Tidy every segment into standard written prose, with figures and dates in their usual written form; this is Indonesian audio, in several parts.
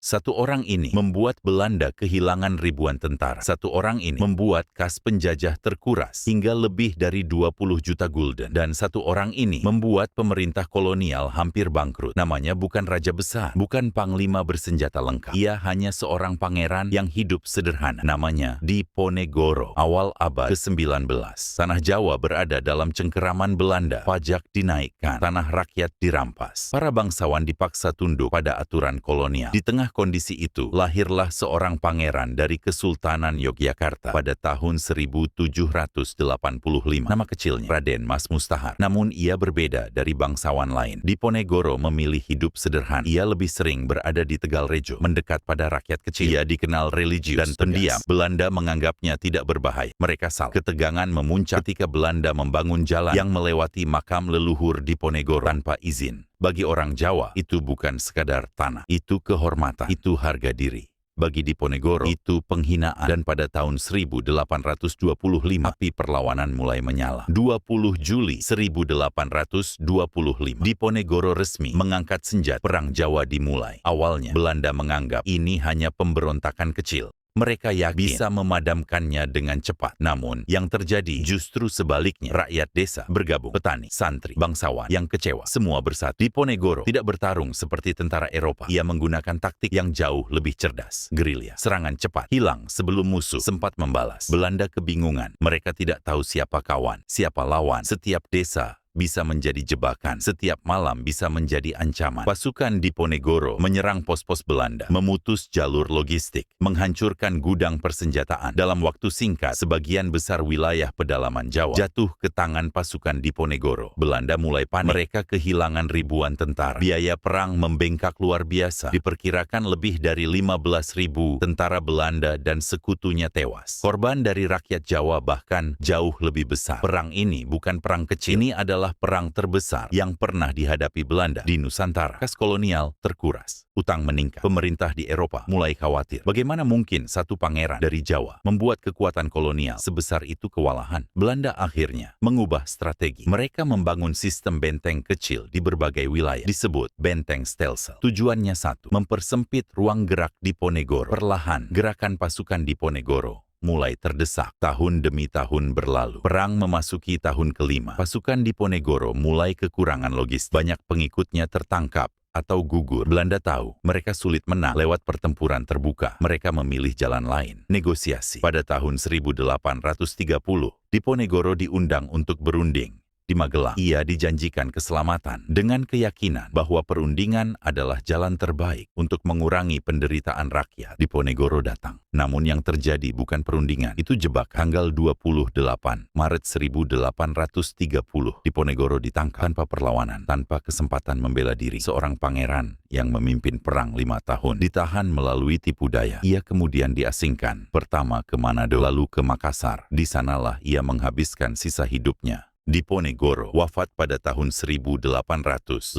Satu orang ini membuat Belanda kehilangan ribuan tentara. Satu orang ini membuat kas penjajah terkuras hingga lebih dari 20 juta gulden. Dan satu orang ini membuat pemerintah kolonial hampir bangkrut. Namanya bukan raja besar, bukan panglima bersenjata lengkap. Ia hanya seorang pangeran yang hidup sederhana. Namanya Diponegoro. Awal abad ke-19. Tanah Jawa berada dalam cengkeraman Belanda. Pajak dinaikkan, tanah rakyat dirampas. Para bangsawan dipaksa tunduk pada aturan kolonial. Di tengah kondisi itu, lahirlah seorang pangeran dari Kesultanan Yogyakarta pada tahun 1785. Nama kecilnya Raden Mas Mustahar. Namun ia berbeda dari bangsawan lain. Diponegoro memilih hidup sederhana. Ia lebih sering berada di Tegalrejo, mendekat pada rakyat kecil. Ia dikenal religius dan pendiam. Belanda menganggapnya tidak berbahaya. Mereka salah. Ketegangan memuncak ketika Belanda membangun jalan yang melewati makam leluhur Diponegoro tanpa izin. Bagi orang Jawa, itu bukan sekadar tanah. Itu kehormatan. Itu harga diri. Bagi Diponegoro, itu penghinaan. Dan pada tahun 1825, api perlawanan mulai menyala. 20 Juli 1825, Diponegoro resmi mengangkat senjata. Perang Jawa dimulai. Awalnya, Belanda menganggap ini hanya pemberontakan kecil. Mereka yakin bisa memadamkannya dengan cepat. Namun, yang terjadi justru sebaliknya. Rakyat desa bergabung, petani, santri, bangsawan yang kecewa. Semua bersatu. Diponegoro tidak bertarung seperti tentara Eropa. Ia menggunakan taktik yang jauh lebih cerdas. Gerilya, serangan cepat, hilang sebelum musuh sempat membalas. Belanda kebingungan. Mereka tidak tahu siapa kawan, siapa lawan. Setiap desa bisa menjadi jebakan. Setiap malam bisa menjadi ancaman. Pasukan Diponegoro menyerang pos-pos Belanda, memutus jalur logistik, menghancurkan gudang persenjataan. Dalam waktu singkat, sebagian besar wilayah pedalaman Jawa jatuh ke tangan pasukan Diponegoro. Belanda mulai panik. Mereka kehilangan ribuan tentara. Biaya perang membengkak luar biasa. Diperkirakan lebih dari 15.000 tentara Belanda dan sekutunya tewas. Korban dari rakyat Jawa bahkan jauh lebih besar. Perang ini bukan perang kecil. Ini adalah perang terbesar yang pernah dihadapi Belanda di Nusantara. Kas kolonial terkuras, utang meningkat. Pemerintah di Eropa mulai khawatir. Bagaimana mungkin satu pangeran dari Jawa membuat kekuatan kolonial sebesar itu kewalahan? Belanda akhirnya mengubah strategi. Mereka membangun sistem benteng kecil di berbagai wilayah, disebut benteng Stelsel. Tujuannya satu, mempersempit ruang gerak Diponegoro. Perlahan, gerakan pasukan Diponegoro mulai terdesak. Tahun demi tahun berlalu. Perang memasuki tahun kelima. Pasukan Diponegoro mulai kekurangan logistik. Banyak pengikutnya tertangkap atau gugur. Belanda tahu mereka sulit menang lewat pertempuran terbuka. Mereka memilih jalan lain, negosiasi. Pada tahun 1830, Diponegoro diundang untuk berunding di Magelang. Ia dijanjikan keselamatan dengan keyakinan bahwa perundingan adalah jalan terbaik untuk mengurangi penderitaan rakyat. Diponegoro datang. Namun yang terjadi bukan perundingan, itu jebak. Tanggal 28 Maret 1830, Diponegoro ditangkap tanpa perlawanan, tanpa kesempatan membela diri. Seorang pangeran yang memimpin perang 5 tahun ditahan melalui tipu daya. Ia kemudian diasingkan, pertama ke Manado, lalu ke Makassar. Di sanalah ia menghabiskan sisa hidupnya. Diponegoro wafat pada tahun 1855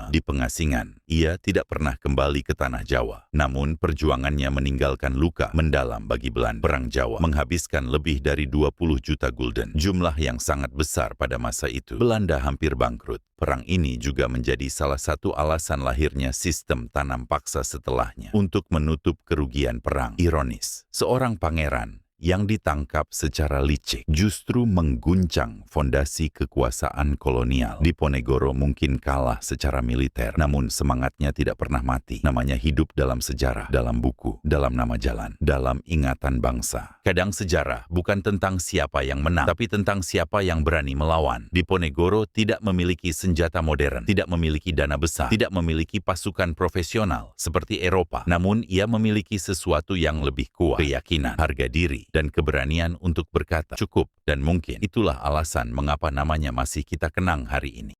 di pengasingan. Ia tidak pernah kembali ke tanah Jawa. Namun perjuangannya meninggalkan luka mendalam bagi Belanda. Perang Jawa menghabiskan lebih dari 20 juta gulden. Jumlah yang sangat besar pada masa itu. Belanda hampir bangkrut. Perang ini juga menjadi salah satu alasan lahirnya sistem tanam paksa setelahnya untuk menutup kerugian perang. Ironis, seorang pangeran yang ditangkap secara licik justru mengguncang fondasi kekuasaan kolonial. Diponegoro mungkin kalah secara militer, namun semangatnya tidak pernah mati. Namanya hidup dalam sejarah, dalam buku, dalam nama jalan, dalam ingatan bangsa. Kadang sejarah bukan tentang siapa yang menang, tapi tentang siapa yang berani melawan. Diponegoro tidak memiliki senjata modern, tidak memiliki dana besar, tidak memiliki pasukan profesional seperti Eropa. Namun ia memiliki sesuatu yang lebih kuat, keyakinan, harga diri, dan keberanian untuk berkata cukup dan mungkin. Itulah alasan mengapa namanya masih kita kenang hari ini.